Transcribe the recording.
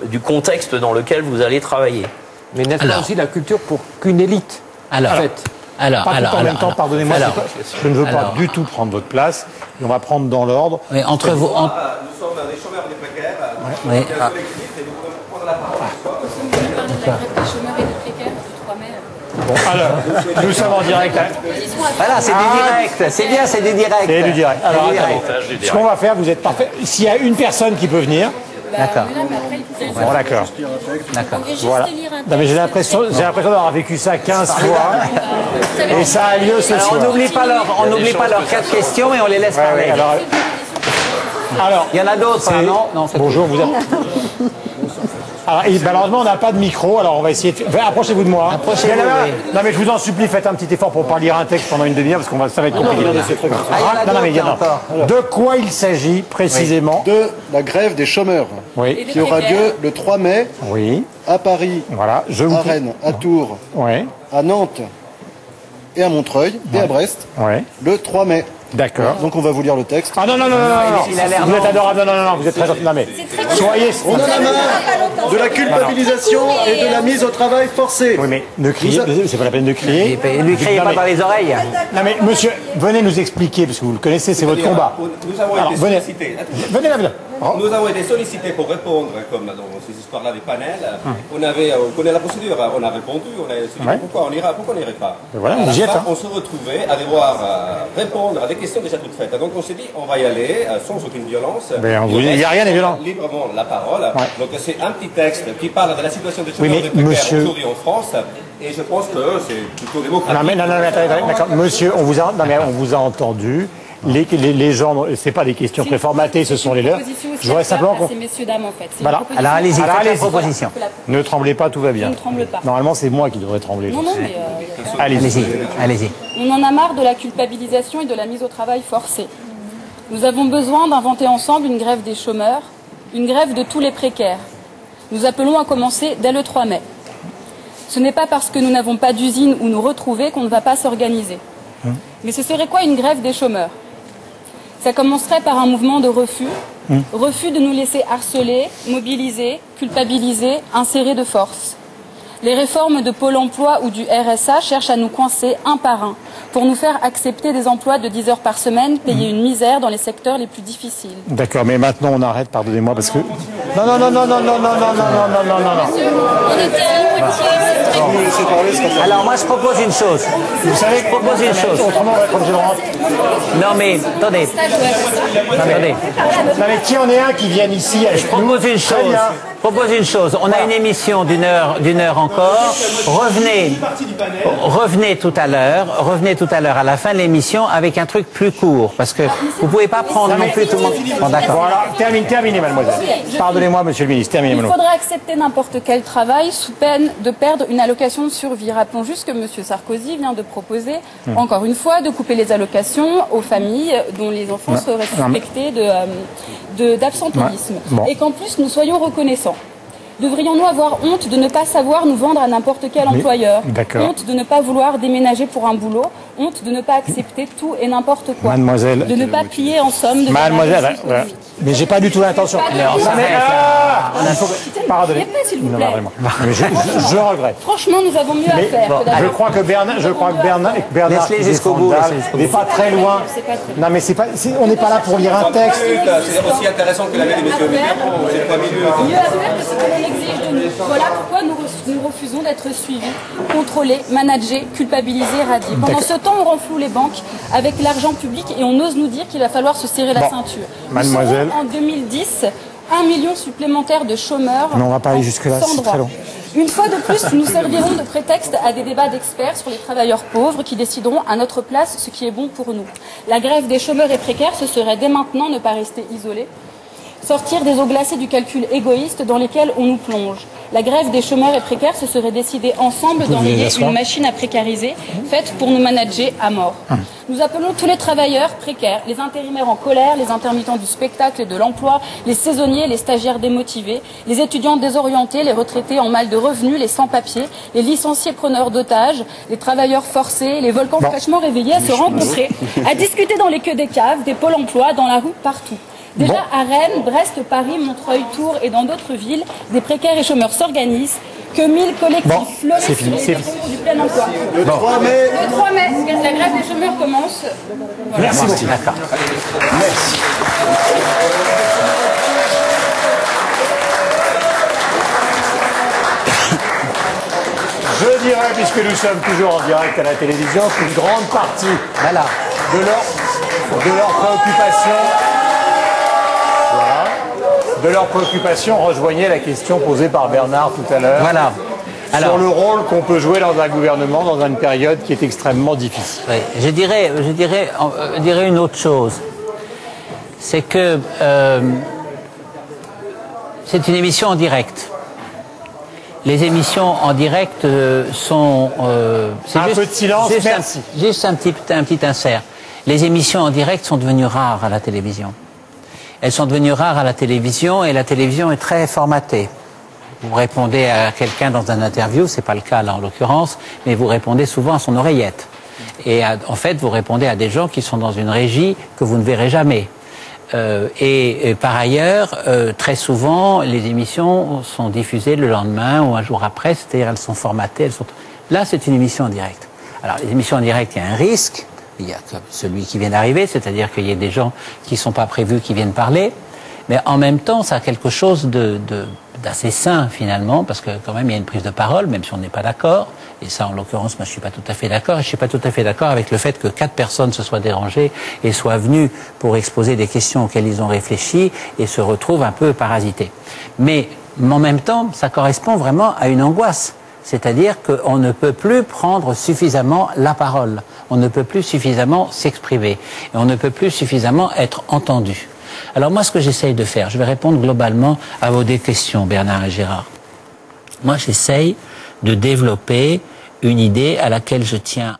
du contexte dans lequel vous allez travailler. Mais n'est-ce pas aussi la culture pour qu'une élite, en fait, en même temps, pardonnez-moi, je ne veux pas du tout prendre votre place, et on va prendre dans l'ordre. Mais entre vous... Nous sommes des chômeurs et des précaires, oui. et nous pouvons prendre la parole. Vous parlez de la grève des chômeurs et des précaires du 3 mai. Bon, alors, nous sommes en direct. Voilà, c'est du direct. C'est bien, c'est du direct. C'est du direct. Alors, attendez. Ce qu'on va faire, vous êtes parfait. S'il y a une personne qui peut venir... D'accord. Bon, d'accord. D'accord. Voilà. Non, mais j'ai l'impression d'avoir vécu ça 15 fois. Et ça a lieu ce soir. On n'oublie pas leurs 4 questions et on les laisse parler. Ouais, alors, il y en a d'autres, non, bonjour, vous êtes... Alors, malheureusement, on n'a pas de micro, alors on va essayer de... Approchez-vous de moi. Approchez-vous, oui. Non, mais je vous en supplie, faites un petit effort pour pas lire un texte pendant une demi-heure, parce que ça va être compliqué. De quoi il s'agit, précisément? De la grève des chômeurs, qui aura lieu le 3 mai, à Paris, à Rennes, à Tours, à Nantes et à Montreuil, et à Brest, le 3 mai. D'accord. Donc on va vous lire le texte. Ah non, vous êtes adorable, non, vous êtes très gentil. Non, mais soyez... On en a marre de la culpabilisation et de la mise au travail forcée. Oui, mais ne criez, c'est pas la peine de crier. Ne lui criez pas dans les oreilles. Non, mais monsieur, venez nous expliquer, parce que vous le connaissez, c'est votre combat. Nous avons été sollicités. Venez là. Nous avons été sollicités pour répondre, comme dans ces histoires-là des panels. On connaît la procédure, on a répondu, on a dit pourquoi on n'irait pas. Voilà, on se retrouvait à devoir répondre à des questions déjà toutes faites. Donc on s'est dit, on va y aller sans aucune violence. Il n'y a rien de violent. Librement la parole. Donc c'est un petit texte qui parle de la situation des chômeurs des précaires aujourd'hui en France. Et je pense que c'est plutôt démocratique. Non, mais attendez, d'accord. Monsieur, on vous a entendu. Les gens, c'est pas des questions préformatées, ce sont les leurs. Je voudrais simplement qu'on... C'est messieurs, dames, en fait. Voilà. Alors allez-y, faites la proposition. Ne tremblez pas, tout va bien. Je ne tremble pas. Normalement, c'est moi qui devrais trembler. Non, mais... Allez-y. On en a marre de la culpabilisation et de la mise au travail forcée. Nous avons besoin d'inventer ensemble une grève des chômeurs, une grève de tous les précaires. Nous appelons à commencer dès le 3 mai. Ce n'est pas parce que nous n'avons pas d'usine où nous retrouver qu'on ne va pas s'organiser. Mais ce serait quoi une grève des chômeurs? Ça commencerait par un mouvement de refus. Refus de nous laisser harceler, mobiliser, culpabiliser, insérer de force. Les réformes de Pôle emploi ou du RSA cherchent à nous coincer un par un pour nous faire accepter des emplois de 10 heures par semaine, payer une misère dans les secteurs les plus difficiles. D'accord, mais maintenant on arrête, pardonnez-moi, parce que... Non. Alors moi je propose une chose. Vous savez, je propose une chose. Autrement, on va être obligé de rentrer. Non mais, attendez. Non mais qui en est un qui vienne ici avec nous? Propose une chose. On a une émission d'une heure encore. Revenez tout à l'heure à la fin de l'émission avec un truc plus court, parce que vous pouvez pas prendre non plus tout le monde. Bon, d'accord. Voilà, terminez, mademoiselle. Pardonnez-moi, monsieur le ministre, terminez. Il faudrait accepter n'importe quel travail sous peine de perdre une allocation de survie. Rappelons juste que monsieur Sarkozy vient de proposer, encore une fois, de couper les allocations aux familles dont les enfants seraient suspectés d'absentéisme. Et qu'en plus, nous soyons reconnaissants. Devrions-nous avoir honte de ne pas savoir nous vendre à n'importe quel employeur? Honte de ne pas vouloir déménager pour un boulot? Honte de ne pas accepter tout et n'importe quoi? Mademoiselle. De ne pas plier en somme de... Mademoiselle, mais j'ai pas du tout l'intention. Pardonnez. S'il vous plaît. Je regrette. Franchement, nous avons mieux à faire. Je crois que Bernard laisse-les jusqu'au bout, n'est pas très loin. Non, mais on n'est pas là pour lire un texte. C'est aussi intéressant que l'avait dit M. Mitterrand. C'est pas mieux à faire que ce que l'on exige de nous. Voilà pourquoi nous refusons d'être suivis, contrôlés, managés, culpabilisés, radiés. Pendant ce temps, on renfloue les banques avec l'argent public et on ose nous dire qu'il va falloir se serrer la ceinture. Mademoiselle. En 2010, 1 million supplémentaire de chômeurs. Non, on va pas aller jusque-là, c'est très long. Une fois de plus, nous servirons de prétexte à des débats d'experts sur les travailleurs pauvres qui décideront à notre place ce qui est bon pour nous. La grève des chômeurs et précaires, ce serait dès maintenant ne pas rester isolés. Sortir des eaux glacées du calcul égoïste dans lesquels on nous plonge. La grève des chômeurs et précaires, ce serait décider ensemble d'enrayer une machine à précariser, faite pour nous manager à mort. Nous appelons tous les travailleurs précaires, les intérimaires en colère, les intermittents du spectacle et de l'emploi, les saisonniers, les stagiaires démotivés, les étudiants désorientés, les retraités en mal de revenus, les sans-papiers, les licenciés preneurs d'otages, les travailleurs forcés, les volcans fraîchement réveillés à se rencontrer, à discuter dans les queues des caves, des pôles emploi, dans la rue, partout. Déjà, à Rennes, Brest, Paris, Montreuil, Tours et dans d'autres villes, des précaires et chômeurs s'organisent, que 1000 collectifs fleurissent sur les parcours du plein emploi. Le 3 mai. Le 3 mai, la grève des chômeurs commence. Voilà. Merci beaucoup. D'accord. Merci. Je dirais, puisque nous sommes toujours en direct à la télévision, qu'une grande partie de leurs préoccupations rejoignait la question posée par Bernard tout à l'heure. Voilà. Sur le rôle qu'on peut jouer dans un gouvernement dans une période qui est extrêmement difficile. Oui, je dirais une autre chose. C'est que c'est une émission en direct. Les émissions en direct sont... peu de silence, merci. Juste un petit insert. Les émissions en direct sont devenues rares à la télévision. Elles sont devenues rares à la télévision et la télévision est très formatée. Vous répondez à quelqu'un dans un interview, c'est pas le cas là en l'occurrence, mais vous répondez souvent à son oreillette. Et en fait, vous répondez à des gens qui sont dans une régie que vous ne verrez jamais. Et par ailleurs, très souvent, les émissions sont diffusées le lendemain ou un jour après, c'est-à-dire elles sont formatées. Là, c'est une émission en direct. Alors, les émissions en direct, il y a un risque. Il y a celui qui vient d'arriver, c'est-à-dire qu'il y a des gens qui ne sont pas prévus qui viennent parler. Mais en même temps, ça a quelque chose d'assez sain, finalement, parce que quand même, il y a une prise de parole, même si on n'est pas d'accord. Et ça, en l'occurrence, moi, je suis pas tout à fait d'accord. Et je suis pas tout à fait d'accord avec le fait que 4 personnes se soient dérangées et soient venues pour exposer des questions auxquelles ils ont réfléchi et se retrouvent un peu parasités. Mais en même temps, ça correspond vraiment à une angoisse. C'est-à-dire qu'on ne peut plus prendre suffisamment la parole. On ne peut plus suffisamment s'exprimer. Et on ne peut plus suffisamment être entendu. Alors moi, ce que j'essaye de faire, je vais répondre globalement à vos deux questions, Bernard et Gérard. Moi, j'essaye de développer une idée à laquelle je tiens